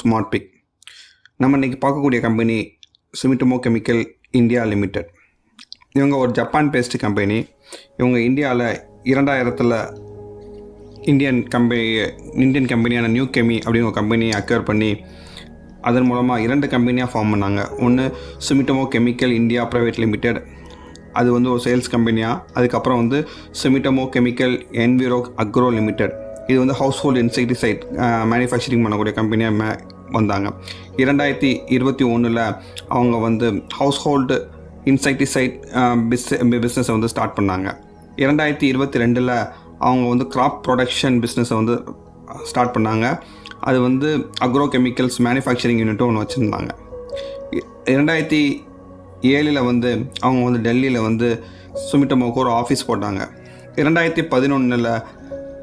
Smart big. நம்ம இன்றைக்கி பார்க்கக்கூடிய company Sumitomo chemical India limited. இவங்க ஒரு ஜப்பான் பேஸ்டு கம்பெனி. இவங்க இந்தியாவில் 2000 இந்தியன் கம்பெனியான நியூ கெமி அப்படின்னு ஒரு கம்பெனியை அக்வயர் பண்ணி அதன் மூலமாக 2 கம்பெனியாக ஃபார்ம் பண்ணாங்க. ஒன்று Sumitomo chemical India private limited, அது வந்து ஒரு சேல்ஸ் கம்பெனியாக. அதுக்கப்புறம் வந்து Sumitomo chemical Enviro agro limited, இது வந்து ஹவுஸ் ஹோல்டு இன்செக்டிசைட் மேனுஃபேக்சரிங் பண்ணக்கூடிய கம்பெனியாக வந்தாங்க. 2021 அவங்க வந்து ஹவுஸ் ஹோல்டு இன்செக்டிசைட் பிஸ்னஸை வந்து ஸ்டார்ட் பண்ணாங்க. 2022 அவங்க வந்து கிராப் ப்ரொடக்ஷன் பிஸ்னஸை வந்து ஸ்டார்ட் பண்ணாங்க. அது வந்து அக்ரோ கெமிக்கல்ஸ் மேனுஃபேக்சரிங் யூனிட்டும் ஒன்று வச்சுருந்தாங்க. 2007 வந்து அவங்க வந்து டெல்லியில் வந்து சுமிட்டோமோக்கு ஒரு ஆஃபீஸ் போட்டாங்க. 2011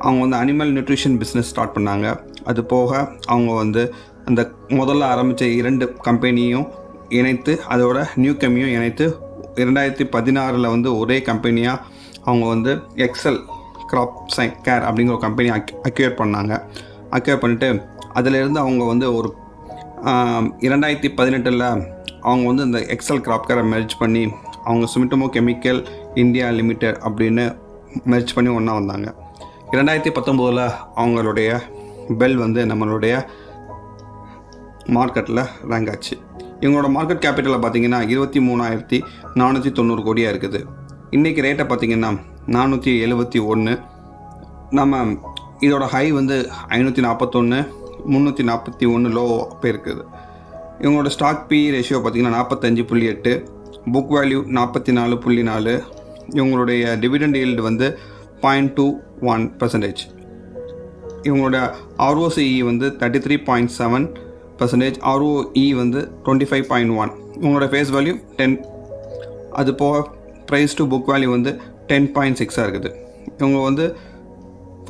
அவங்க வந்து அனிமல் நியூட்ரிஷன் பிஸ்னஸ் ஸ்டார்ட் பண்ணாங்க. அது போக அவங்க வந்து அந்த முதல்ல ஆரம்பித்த 2 கம்பெனியும் இணைத்து அதோட நியூ கெமியும் இணைத்து 2016 வந்து ஒரே கம்பெனியாக அவங்க வந்து எக்ஸல் கிராப் கேர் அப்படிங்கிற ஒரு கம்பெனி அக்வயர் பண்ணாங்க. அக்வயர் பண்ணிவிட்டு அதிலேருந்து அவங்க வந்து ஒரு 2018 அவங்க வந்து இந்த எக்ஸல் கிராப் கேரை மெர்ஜ் பண்ணி அவங்க சுமிட்டோமோ கெமிக்கல் இந்தியா லிமிடெட் அப்படின்னு மெர்ஜ் பண்ணி ஒன்றா வந்தாங்க. 2019 அவங்களுடைய பெல் வந்து நம்மளுடைய மார்க்கெட்டில் ரேங்க் ஆச்சு. இவங்களோட மார்க்கெட் கேபிட்டலில் பார்த்தீங்கன்னா 23,490 கோடியாக இருக்குது. இன்றைக்கி ரேட்டை பார்த்திங்கன்னா 471. நம்ம இதோட ஹை வந்து 541, 341 லோ போயிருக்குது. இவங்களோட ஸ்டாக் பி ரேஷியோ பார்த்திங்கன்னா 45.8, புக் வேல்யூ 44.4. இவங்களுடைய டிவிடெண்ட் ஈல்டு வந்து 0.21%. இவங்களோட ROCE வந்து 33.7%, ROE வந்து 25.1. இவங்களோட ஃபேஸ் வேல்யூ 10. அது போக ப்ரைஸ் டு புக் வேல்யூ வந்து 10.6 இருக்குது. இவங்க வந்து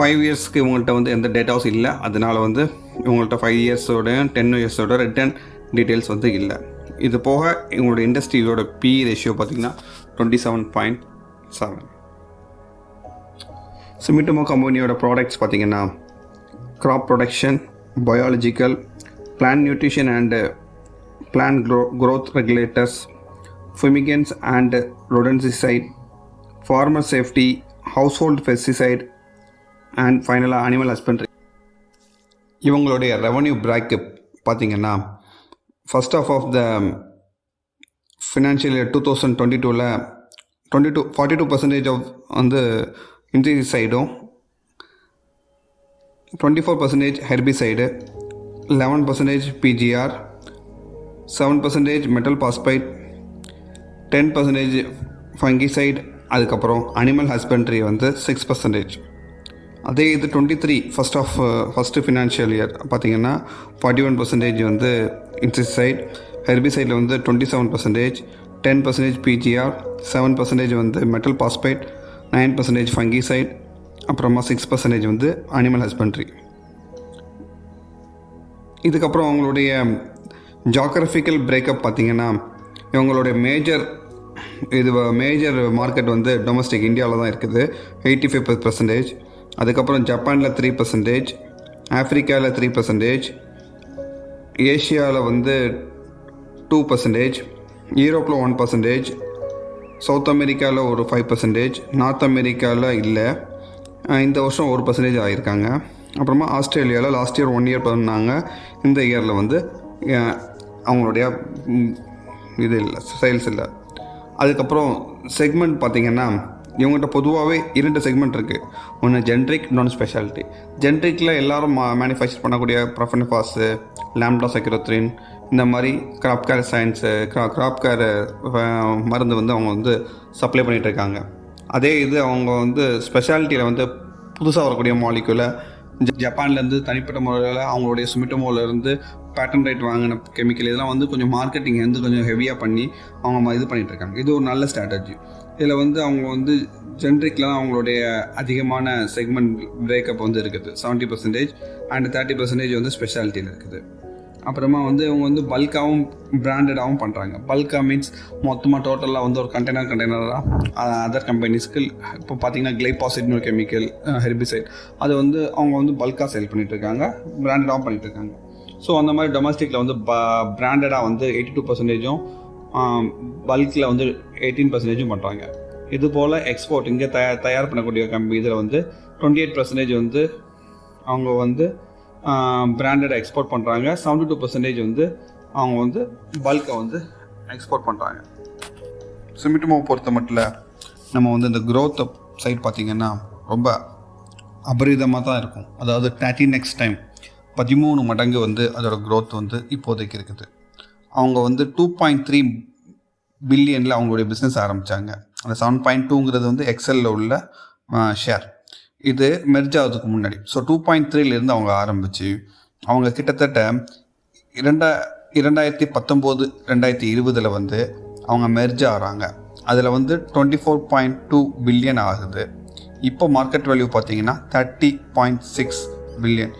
5 இயர்ஸ்க்கு இவங்கள்ட்ட வந்து எந்த டேட்டாவும் இல்லை. அதனால் வந்து இவங்கள்ட்ட 5 இயர்ஸோட 10 இயர்ஸோட ரிட்டர்ன் டீட்டெயில்ஸ் வந்து இல்லை. இது போக இவங்களோட இண்டஸ்ட்ரியோட பி ரேஷியோ பார்த்திங்கன்னா 27.7. சுமிட்டோமோ கம்பெனியோட ப்ராடக்ட்ஸ் பார்த்திங்கன்னா crop production, biological, plant nutrition and plant growth regulators, fumigants and rodenticide, farmer safety, household pesticide and ஃபைனலாக அனிமல் ஹஸ்பண்ட்ரி. இவங்களுடைய ரெவன்யூ பிரேக்கப் பார்த்திங்கன்னா first of the financial year 2022 42% of வந்து இன்செக்டிசைடும், 24% herbicide, 11% PGR, 7% metal phosphite, 10% fungicide, அதுக்கப்புறம் animal husbandry வந்து 6%. அதே இது 23 first financial year பார்த்திங்கன்னா 41% வந்து இன்செக்டிசைட், ஹெர்பிசைடில் வந்து 27%, 10% PGR, 7% வந்து மெட்டல் பாஸ்பைட், 9% ஃபங்கிசைட், அப்புறமா 6% வந்து அனிமல் ஹஸ்பண்ட்ரி. இதுக்கப்புறம் அவங்களுடைய ஜாகிரபிக்கல் பிரேக்கப் பார்த்திங்கன்னா இவங்களுடைய மேஜர் மார்க்கெட் வந்து டொமஸ்டிக் இந்தியாவில் தான் இருக்குது, 85%. அதுக்கப்புறம் ஜப்பானில் 3%, ஆஃப்ரிக்காவில் 3%, ஏஷியாவில் வந்து 2%, யூரோப்பில் 1%, சவுத் அமெரிக்காவில் ஒரு 5%, நார்த் அமெரிக்காவில் இல்லை, இந்த வருஷம் 1% ஆகியிருக்காங்க. அப்புறமா ஆஸ்திரேலியாவில் லாஸ்ட் இயர் 1 இயர் பண்ணாங்க. இந்த இயரில் வந்து அவங்களுடைய இது இல்லை, சேல்ஸ் இல்லை. அதுக்கப்புறம் செக்மெண்ட் பார்த்திங்கன்னா இவங்ககிட்ட பொதுவாகவே 2 செக்மெண்ட் இருக்குது. ஒன்று ஜென்ரிக், இன்னொன்று ஸ்பெஷாலிட்டி. ஜென்ரிக்கில் எல்லோரும் மேனுஃபேக்சர் பண்ணக்கூடிய ப்ரொஃபெனஃபாஸு, லாம்டா சைக்ளோத்ரின், இந்த மாதிரி crop care science, crop care மருந்து வந்து அவங்க வந்து சப்ளை பண்ணிகிட்ருக்காங்க. அதே இது அவங்க வந்து ஸ்பெஷாலிட்டியில் வந்து புதுசாக வரக்கூடிய மாலிகுலை ஜப்பான்லேருந்து தனிப்பட்ட முறையில் அவங்களுடைய சுமிட்டோமோலேருந்து பேட்டன் ரைட் வாங்கின கெமிக்கல் இதெல்லாம் வந்து கொஞ்சம் மார்க்கெட்டிங் வந்து கொஞ்சம் ஹெவியாக பண்ணி அவங்க இது பண்ணிகிட்ருக்காங்க. இது ஒரு நல்ல ஸ்ட்ராட்டஜி. இதில் வந்து அவங்க வந்து ஜென்ரிக்கில் தான் அவங்களுடைய அதிகமான செக்மெண்ட் பிரேக்கப் வந்து இருக்குது, 70%, அண்ட் 30% வந்து ஸ்பெஷாலிட்டியில் இருக்குது. அப்புறமா வந்து இவங்க வந்து பல்காகவும் பிராண்டடாகவும் பண்ணுறாங்க. பல்காக மீன்ஸ் மொத்தமாக டோட்டலாக வந்து ஒரு கண்டெய்னராக அதர் கம்பெனிஸ்க்கு இப்போ பார்த்திங்கன்னா கிளைபாசிட்னு ஒரு கெமிக்கல் ஹெர்பிசைட் அது வந்து அவங்க வந்து பல்காக சேல் பண்ணிகிட்ருக்காங்க, பிராண்டடாகவும் பண்ணிகிட்ருக்காங்க. ஸோ அந்த மாதிரி டொமஸ்டிக்கில் வந்து பிராண்டடாக வந்து 82%, பல்கில் வந்து 18% பண்ணுறாங்க. இது போல் எக்ஸ்போர்ட் இங்கே தயார் பண்ணக்கூடிய கம்பெனி இதில் வந்து 28% வந்து அவங்க வந்து பிராண்டட் எக்ஸ்போர்ட் பண்ணுறாங்க. 72% வந்து அவங்க வந்து பல்கை வந்து எக்ஸ்போர்ட் பண்ணுறாங்க. சுமிட்டோமோவை பொறுத்த மட்டும் நம்ம வந்து இந்த க்ரோத் சைட் பார்த்திங்கன்னா ரொம்ப அபரிதமாக தான் இருக்கும். அதாவது 13x டைம் 13 மடங்கு வந்து அதோட க்ரோத் வந்து இப்போதைக்கு இருக்குது. அவங்க வந்து 2.3 பில்லியனில் அவங்களுடைய பிஸ்னஸ் ஆரம்பித்தாங்க. அந்த 7.2ங்கிறது வந்து எக்ஸலில் உள்ள ஷேர். இது மெர்ஜ் ஆகிறதுக்கு முன்னாடி. ஸோ 2.3லேருந்து அவங்க ஆரம்பித்து அவங்க கிட்டத்தட்ட 2019 2020 வந்து அவங்க மெர்ஜ் ஆகிறாங்க. அதில் வந்து 24.2 பில்லியன் ஆகுது. இப்போ மார்க்கெட் வேல்யூ பார்த்தீங்கன்னா 30.6 பில்லியன்.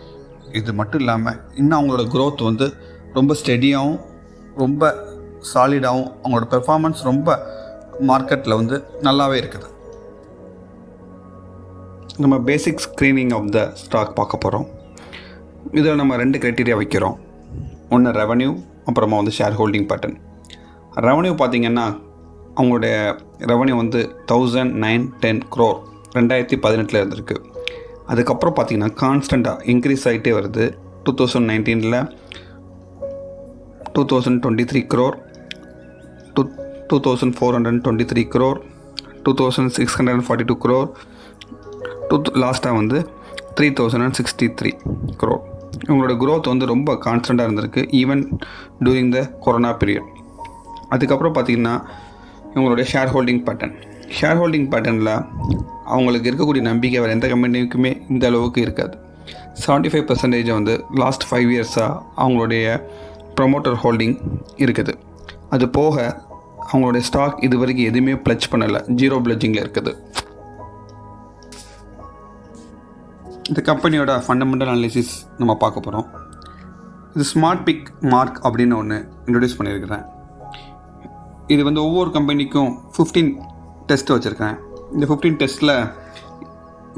இது மட்டும் இல்லாமல் இன்னும் அவங்களோட க்ரோத் வந்து ரொம்ப ஸ்டெடியாகவும் ரொம்ப சாலிடாகவும் அவங்களோட பெர்ஃபார்மன்ஸ் ரொம்ப மார்க்கெட்டில் வந்து நல்லாவே இருக்குது. நம்ம பேசிக் ஸ்க்ரீனிங் ஆஃப் த ஸ்டாக் பார்க்க போகிறோம். இதில் நம்ம 2 க்ரைட்டீரியா வைக்கிறோம். ஒன்று ரெவன்யூ, அப்புறமா வந்து ஷேர் ஹோல்டிங் பேட்டர்ன். ரெவன்யூ பார்த்திங்கன்னா அவங்களுடைய ரெவன்யூ வந்து 1910 crore 2018 இருந்திருக்கு. அதுக்கப்புறம் பார்த்திங்கன்னா கான்ஸ்டண்ட்டாக இன்க்ரீஸ் ஆகிட்டே வருது. 2019 2023 crore, 2423 crore, 2642 crore, லாஸ்ட்டாக வந்து 3063 crore. இவங்களோட க்ரோத் வந்து ரொம்ப கான்ஸ்டண்ட்டாக இருந்திருக்கு even during the corona period. அதுக்கப்புறம் பார்த்திங்கன்னா இவங்களுடைய ஷேர் ஹோல்டிங் பேட்டர்னில் அவங்களுக்கு இருக்கக்கூடிய நம்பிக்கை வேறு எந்த கம்பெனிக்குமே இந்த அளவுக்கு இருக்காது. 75% வந்து லாஸ்ட் 5 இயர்ஸாக அவங்களுடைய ப்ரொமோட்டர் ஹோல்டிங் இருக்குது. அது போக அவங்களுடைய ஸ்டாக் இது வரைக்கும் எதுவுமே ப்ளட்ஜ் பண்ணலை, 0 ப்ளட்ஜிங்கில் இருக்குது. இந்த கம்பெனியோட ஃபண்டமெண்டல் அனாலிசிஸ் நம்ம பார்க்க போகிறோம். இது ஸ்மார்ட் பிக் மார்க் அப்படின்னு ஒன்று இன்ட்ரடியூஸ் பண்ணியிருக்கிறேன். இது வந்து ஒவ்வொரு கம்பெனிக்கும் 15 டெஸ்ட் வச்சுருக்கேன். இந்த 15 டெஸ்ட்டில்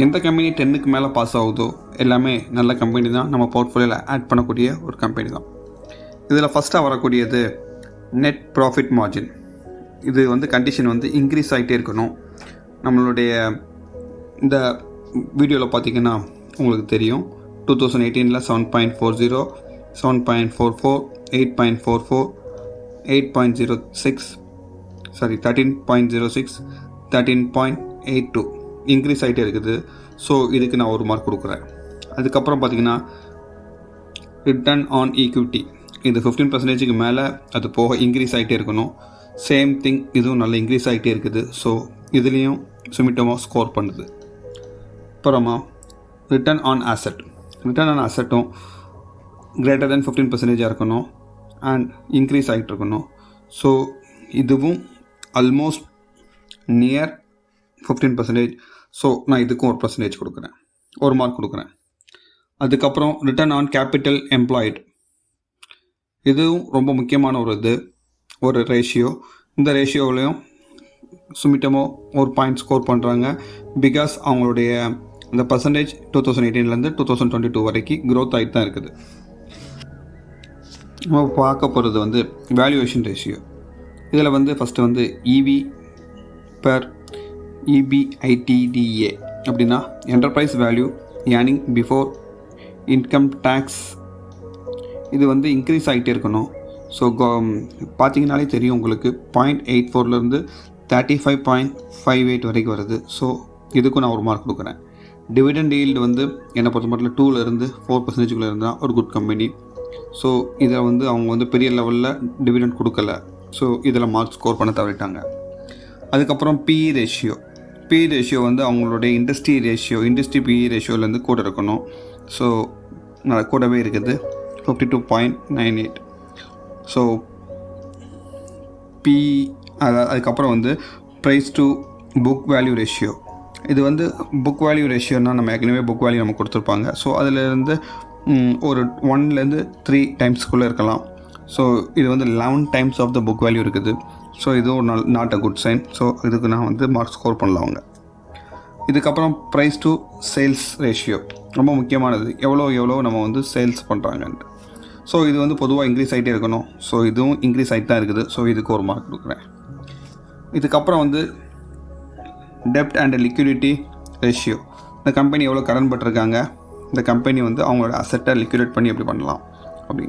எந்த கம்பெனி 10க்கு மேலே பாஸ் ஆகுதோ எல்லாமே நல்ல கம்பெனி தான், நம்ம போர்ட்ஃபோலியோவில் ஆட் பண்ணக்கூடிய ஒரு கம்பெனி தான். இதில் ஃபஸ்ட்டாக வரக்கூடியது நெட் ப்ராஃபிட் மார்ஜின். இது வந்து கண்டிஷன் வந்து இன்க்ரீஸ் ஆகிட்டே இருக்கணும். நம்மளுடைய இந்த வீடியோவில் பார்த்திங்கன்னா உங்களுக்கு தெரியும் 2018 7.40, 7.44, 8.44, 8.06, 13.06, 13.82 இன்க்ரீஸ் ஆகிட்டே இருக்குது. ஸோ இதுக்கு நான் 1 மார்க் கொடுக்குறேன். அதுக்கப்புறம் பார்த்திங்கன்னா ரிட்டர்ன் ஆன் ஈக்விட்டி, இது 15%க்கு மேலே அது போக இன்க்ரீஸ் ஆகிட்டே இருக்கணும். சேம் திங், இதுவும் நல்லா இன்க்ரீஸ் ஆகிட்டே இருக்குது. ஸோ இதுலேயும் சுமிட்டோமோ ஸ்கோர் பண்ணுது. அப்புறமா ரிட்டர்ன் ஆன் ஆசெட்டும் கிரேட்டர் தென் 15% இருக்கணும் அண்ட் இன்க்ரீஸ் ஆகிட்டு இருக்கணும். ஸோ இதுவும் ஆல்மோஸ்ட் நியர் 15%. ஸோ நான் இதுக்கும் 1% கொடுக்குறேன், 1 மார்க் கொடுக்குறேன். அதுக்கப்புறம் ரிட்டர்ன் ஆன் கேபிட்டல் எம்ப்ளாய்டு, இதுவும் ரொம்ப முக்கியமான ஒரு ரேஷியோ. இந்த ரேஷியோவிலையும் சுமிட்டோமோ 1 பாயிண்ட் ஸ்கோர் பண்ணுறாங்க. பிகாஸ் அவங்களுடைய அந்த பர்சன்டேஜ் 2018 2022 வரைக்கும் க்ரோத் ஆகிட்டு தான் இருக்குது. நம்ம பார்க்க போகிறது வந்து வேல்யூவேஷன் ரேஷியோ. இதில் வந்து ஃபஸ்ட்டு வந்து இவி பெர் EBITDA அப்படின்னா enterprise value earning before income tax. இது வந்து இன்க்ரீஸ் ஆகிட்டே இருக்கணும். ஸோ பார்த்தீங்கனாலே தெரியும் உங்களுக்கு 0.84 35.58 வரைக்கும் வருது. ஸோ இதுக்கும் நான் 1 மார்க் கொடுக்குறேன். டிவிடெண்ட் ஈல்டு வந்து என்னை பொறுத்த மட்டும் 2-4% இருந்தால் ஒரு குட் கம்பெனி. ஸோ இதில் வந்து அவங்க வந்து பெரிய லெவலில் டிவிடெண்ட் கொடுக்கல. ஸோ இதில் மார்க் ஸ்கோர் பண்ண தவறிட்டாங்க. அதுக்கப்புறம் PE ரேஷியோ வந்து அவங்களுடைய இண்டஸ்ட்ரி PE ரேஷியோலேருந்து கூட இருக்கணும். ஸோ கூடவே இருக்குது 52.98. ஸோ அதுக்கப்புறம் வந்து price to book value ratio. இது வந்து புக் வேல்யூ ரேஷியோனா நம்ம ஏற்கனவே புக் வேல்யூ நம்ம கொடுத்துருப்பாங்க. ஸோ அதிலேருந்து ஒரு 1 to 3 டைம்ஸ்க்குள்ளே இருக்கலாம். ஸோ இது வந்து 11 times of the book value இருக்குது. ஸோ இதுவும் not a good sign. So இதுக்கு நான் வந்து மார்க் ஸ்கோர் பண்ணலாம் அவங்க. இதுக்கப்புறம் ப்ரைஸ் டு சேல்ஸ் ரேஷியோ ரொம்ப முக்கியமானது. எவ்வளோ நம்ம வந்து சேல்ஸ் பண்ணுறாங்கன்ட்டு. ஸோ இது வந்து பொதுவாக இன்க்ரீஸ் ஆகிட்டே இருக்கணும். ஸோ இதுவும் இன்க்ரீஸ் ஆகிட்டு தான் இருக்குது. ஸோ இதுக்கு ஒரு மார்க் கொடுக்குறேன். இதுக்கப்புறம் வந்து டெப்ட் அண்ட் லிக்விடிட்டி ரேஷியோ. இந்த கம்பெனி எவ்வளோ கடன் பட்டிருக்காங்க, இந்த கம்பெனி வந்து அவங்களோட அசெட்டை லிக்விடேட் பண்ணி எப்படி பண்ணலாம் அப்படி.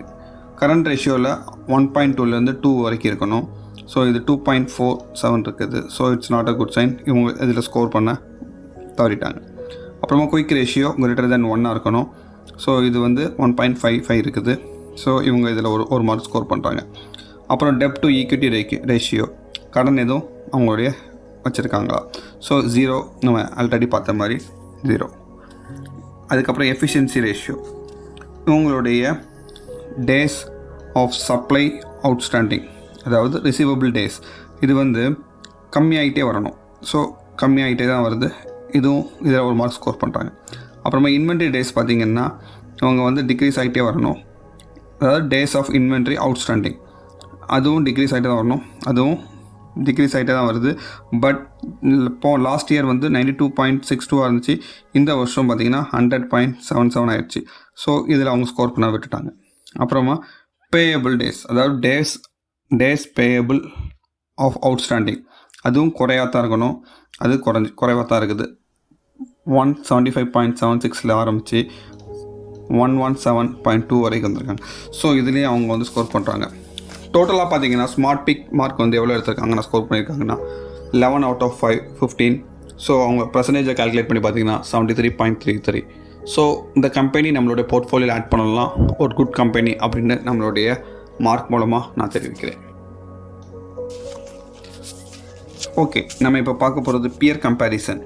கரண்ட் ரேஷியோவில் 1.2லேருந்து 2 வரைக்கும் இருக்கணும். ஸோ இது 2.47 இருக்குது. So it's not a good sign. இவங்க இதில் ஸ்கோர் பண்ண தவறிட்டாங்க. அப்புறமா குயிக் ரேஷியோ கிரேட்டர் தென் 1 இருக்கணும். ஸோ இது வந்து 1.55 இருக்குது. ஸோ இவங்க இதில் ஒரு மார்க் ஸ்கோர் பண்ணுறாங்க. அப்புறம் டெப்ட் டு ஈக்விட்டி ரேஷியோ, கடன் எதுவும் அவங்களுடைய வச்சுருக்காங்களா. ஸோ 0, நம்ம ஆல்ரெடி பார்த்த மாதிரி 0. அதுக்கப்புறம் எஃபிஷியன்சி ரேஷியோ, இவங்களுடைய டேஸ் ஆஃப் சப்ளை அவுட்ஸ்டாண்டிங், அதாவது ரிசீவபிள் டேஸ், இது வந்து கம்மியாகிட்டே வரணும். ஸோ கம்மியாகிட்டே தான் வருது. இதுவும் இதில் ஒரு மார்க் ஸ்கோர் பண்ணுறாங்க. அப்புறமா இன்வென்ட்ரி டேஸ் பார்த்திங்கன்னா அவங்க வந்து டிக்ரீஸ் ஆகிட்டே வரணும். அதாவது டேஸ் ஆஃப் இன்வென்ட்ரி அவுட்ஸ்டாண்டிங், அதுவும் டிக்ரீஸ் ஆகிட்டே தான் வரணும். அதுவும் டிக்ரீஸ் ஆகிட்டே தான் வருது. பட் இப்போது லாஸ்ட் இயர் வந்து 92.62 இருந்துச்சு. இந்த வருஷம் பார்த்திங்கன்னா 100.77 ஆயிடுச்சு. ஸோ இதில் அவங்க ஸ்கோர் பண்ண விட்டுட்டாங்க. அப்புறமா பேயபிள் டேஸ், அதாவது டேஸ் பேயபிள் ஆஃப் அவுட்ஸ்டாண்டிங், அதுவும் குறையாக தான் இருக்கணும். அது குறைவாக தான் இருக்குது. 175.76 ஆரம்பித்து 117.2 வரைக்கும் வந்திருக்காங்க. ஸோ இதுலேயே அவங்க வந்து ஸ்கோர் பண்ணுறாங்க. டோட்டலாக பார்த்தீங்கன்னா ஸ்மார்ட் பிக் மார்க் வந்து எவ்வளோ எடுத்திருக்காங்கன்னா ஸ்கோர் பண்ணியிருக்காங்கன்னா 11 out of 15. ஸோ அவங்க பர்சன்டேஜை கால்குலேட் பண்ணி பார்த்தீங்கன்னா 73.33. ஸோ இந்த கம்பெனி நம்மளுடைய போர்ட்ஃபோலியோவில் ஆட் பண்ணலாம், ஒரு குட் கம்பெனி அப்படின்னு நம்மளுடைய மார்க் மூலமாக நான் தெரிவிக்கிறேன். ஓகே, நம்ம இப்போ பார்க்க போகிறது பியர் கம்பேரிசன்.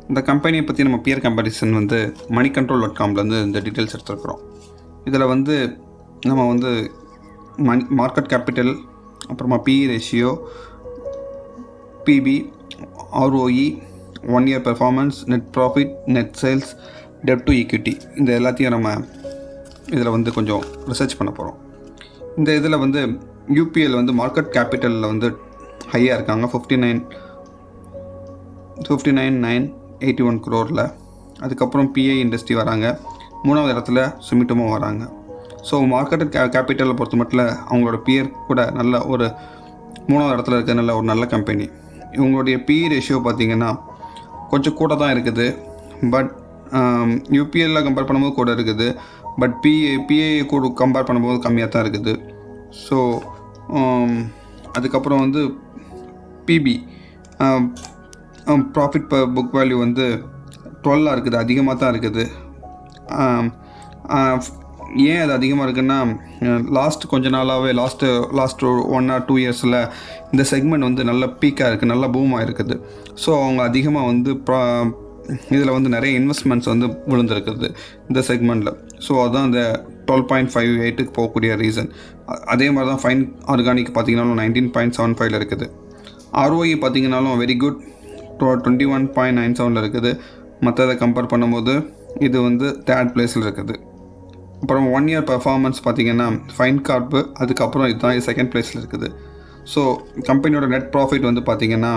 இந்த கம்பெனியை பற்றி நம்ம பியர் கம்பேரிசன் வந்து moneycontrol.comலேருந்து இந்த டீட்டெயில்ஸ் எடுத்துருக்குறோம். இதில் வந்து நம்ம வந்து மார்க்கெட் கேபிட்டல், அப்புறமா PE ratio, PB, ROE, 1 year performance, net profit, net sales, டெப்ட் டு ஈக்விட்டி, இந்த எல்லாத்தையும் நம்ம இதில் வந்து கொஞ்சம் ரிசர்ச் பண்ண போகிறோம். இந்த இதில் வந்து யூபிஎல் வந்து மார்க்கெட் கேபிட்டலில் வந்து ஹையாக இருக்காங்க, 59,981 crore. அதுக்கப்புறம் பிஐ இண்டஸ்ட்ரி வராங்க, 3வது இடத்துல சுமிட்டோமோ வராங்க. ஸோ மார்க்கெட் கேபிட்டலை பொறுத்த மட்டும் அவங்களோட பியர் கூட நல்ல ஒரு 3வது இடத்துல இருக்க நல்ல கம்பெனி. இவங்களுடைய பிஇ ரேஷியோ பார்த்திங்கன்னா கொஞ்சம் கூட தான் இருக்குது. பட் யூபிஎல்லில் கம்பேர் பண்ணும்போது கூட இருக்குது. பட் பிஐ கூட கம்பேர் பண்ணும்போது கம்மியாக தான் இருக்குது. ஸோ அதுக்கப்புறம் வந்து PB profit per book value வந்து 12 இருக்குது, அதிகமாக தான் இருக்குது. ஏன் அது அதிகமாக இருக்குன்னா, கொஞ்ச நாளாகவே லாஸ்ட் 1 or 2 இயர்ஸில் இந்த செக்மெண்ட் வந்து நல்ல பீக்காக இருக்குது, நல்ல பூமாக இருக்குது. ஸோ அவங்க அதிகமாக வந்து இதில் வந்து நிறைய இன்வெஸ்ட்மெண்ட்ஸ் வந்து விழுந்திருக்குது இந்த செக்மெண்ட்டில். ஸோ அதுதான் இந்த 12.58க்கு போகக்கூடிய ரீசன். அதே மாதிரி தான் ஃபைன் ஆர்கானிக் பார்த்திங்கனாலும் 19.75 இருக்குது. ஆர்ஓஇ பார்த்திங்கனாலும் வெரி குட் 21.97 இருக்குது. மற்றதை கம்பேர் பண்ணும்போது இது வந்து 3rd பிளேஸில் இருக்குது. அப்புறம் 1 year பெர்ஃபார்மன்ஸ் பார்த்திங்கன்னா ஃபைன் கார்ப்பு, அதுக்கப்புறம் இதுதான் 2nd பிளேஸில் இருக்குது. ஸோ கம்பெனியோட நெட் ப்ராஃபிட் வந்து பார்த்திங்கன்னா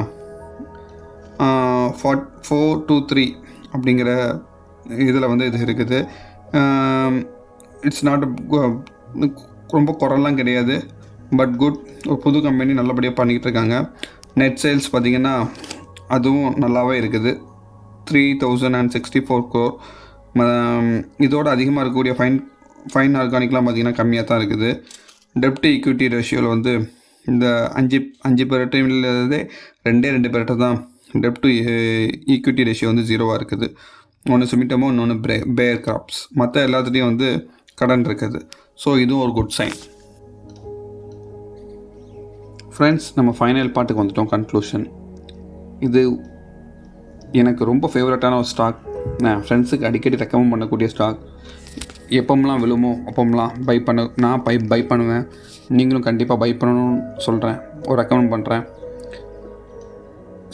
423 அப்படிங்கிற இதில் வந்து இது இருக்குது. இட்ஸ் நாட் ரொம்ப குறைலாம் கிடையாது, பட் குட். ஒரு புது கம்பெனி நல்லபடியாக பண்ணிக்கிட்டு இருக்காங்க. நெட் சேல்ஸ் பார்த்திங்கன்னா அதுவும் நல்லாவே இருக்குது, 3064 crore. இதோட அதிகமாக இருக்கக்கூடிய ஃபைன் ஆர்கானிக்லாம் பார்த்திங்கன்னா கம்மியாக தான் இருக்குது. டெப்ட் ஈக்விட்டி ரேஷியோவில் வந்து இந்த 5 பேர்கிட்டே 2 பேர்கிட்ட தான் டெப்ட் ஈக்விட்டி ரேஷியோ வந்து 0 இருக்குது. ஒன்று சுமிட்டோமோ, இன்னொன்று பேர் கிராப்ஸ். மற்ற எல்லாத்துலேயும் வந்து கடன் இருக்குது. ஸோ இதுவும் ஒரு குட் சைன். ஃப்ரெண்ட்ஸ், நம்ம ஃபைனல் பார்ட்டுக்கு வந்துட்டோம், கன்க்ளூஷன். இது எனக்கு ரொம்ப ஃபேவரட்டான ஒரு ஸ்டாக். நான் ஃப்ரெண்ட்ஸுக்கு அடிக்கடி ரெக்கமெண்ட் பண்ணக்கூடிய ஸ்டாக். எப்போம்லாம் விழுமோ அப்போம்லாம் நான் பை பண்ணுவேன். நீங்களும் கண்டிப்பாக பை பண்ணணும்னு சொல்கிறேன், ஒரு ரெக்கமெண்ட் பண்ணுறேன்.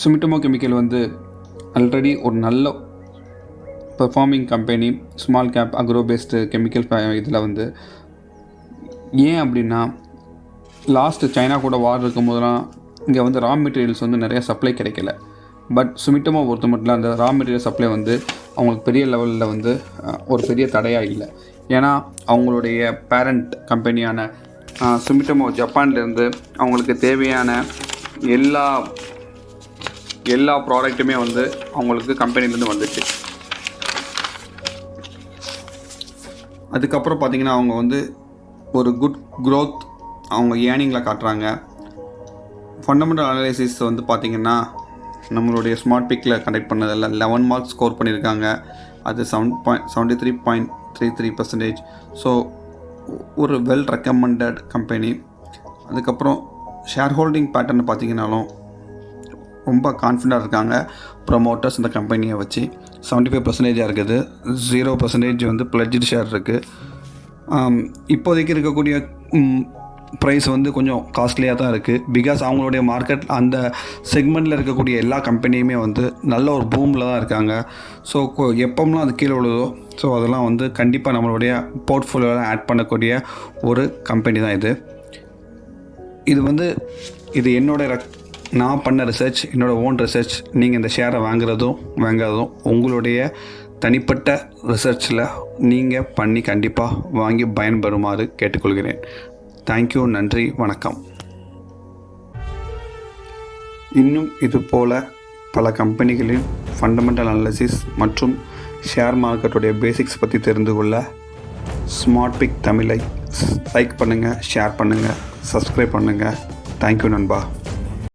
சுமிட்டோமோ கெமிக்கல் வந்து ஆல்ரெடி ஒரு நல்ல performing company, small cap agro based chemical இதில் வந்து. ஏன் அப்படின்னா, சைனா கூட வார் இருக்கும் போதெல்லாம் இங்கே வந்து ரா மெட்டீரியல்ஸ் வந்து நிறையா சப்ளை கிடைக்கல. பட் சுமிட்டோமோ பொறுத்த மட்டும் அந்த ரா மெட்டீரியல் சப்ளை வந்து அவங்களுக்கு பெரிய லெவலில் வந்து ஒரு பெரிய தடையாக இல்லை. ஏன்னா அவங்களுடைய பேரண்ட் கம்பெனியான சுமிட்டோமோ ஜப்பான்லேருந்து அவங்களுக்கு தேவையான எல்லா ப்ராடக்ட்டுமே வந்து அவங்களுக்கு கம்பெனிலேருந்து வந்துச்சு. அதுக்கப்புறம் பார்த்திங்கன்னா அவங்க வந்து ஒரு குட் க்ரோத் அவங்க ஏர்னிங்கில் காட்டுறாங்க. ஃபண்டமெண்டல் அனாலிசிஸ் வந்து பார்த்திங்கன்னா நம்மளுடைய ஸ்மார்ட் பிக்கில் கண்டக்ட் பண்ணதில் 11 மார்க்ஸ் ஸ்கோர் பண்ணியிருக்காங்க. அது 73.33%. ஸோ ஒரு வெல் ரெக்கமெண்டட் கம்பெனி. அதுக்கப்புறம் ஷேர் ஹோல்டிங் பேட்டர்ன் பார்த்திங்கனாலும் ரொம்ப கான்ஃபிடண்ட்டாக இருக்காங்க ப்ரொமோட்டர்ஸ் இந்த கம்பெனியை வச்சு. 75% இருக்குது, 0% வந்து பிளட்ஜ்டு ஷேர் இருக்குது. இப்போதைக்கு இருக்கக்கூடிய ப்ரைஸ் வந்து கொஞ்சம் காஸ்ட்லியாக தான் இருக்குது. பிகாஸ் அவங்களுடைய மார்க்கெட் அந்த செக்மெண்ட்டில் இருக்கக்கூடிய எல்லா கம்பெனியுமே வந்து நல்ல ஒரு பூமில் தான் இருக்காங்க. ஸோ எப்போம்லாம் அது கீழே விழுதோ ஸோ அதெல்லாம் வந்து கண்டிப்பாக நம்மளுடைய போர்ட்ஃபோலியோவில் ஆட் பண்ணக்கூடிய ஒரு கம்பெனி தான் இது வந்து நான் பண்ண ரிசர்ச், என்னோடய ஓன் ரிசர்ச். நீங்கள் இந்த ஷேரை வாங்காததும் உங்களுடைய தனிப்பட்ட ரிசர்ச்சில் நீங்கள் பண்ணி கண்டிப்பாக வாங்கி பயன்பெறுமாறு கேட்டுக்கொள்கிறேன். தேங்க்யூ, நன்றி, வணக்கம். இன்னும் இதுபோல் பல கம்பெனிகளின் ஃபண்டமெண்டல் அனாலிசிஸ் மற்றும் ஷேர் மார்க்கெட்டுடைய பேசிக்ஸ் பற்றி தெரிந்து கொள்ள ஸ்மார்ட் பிக் தமிழை லைக் பண்ணுங்கள், ஷேர் பண்ணுங்கள், சப்ஸ்கிரைப் பண்ணுங்கள். தேங்க்யூ நண்பா.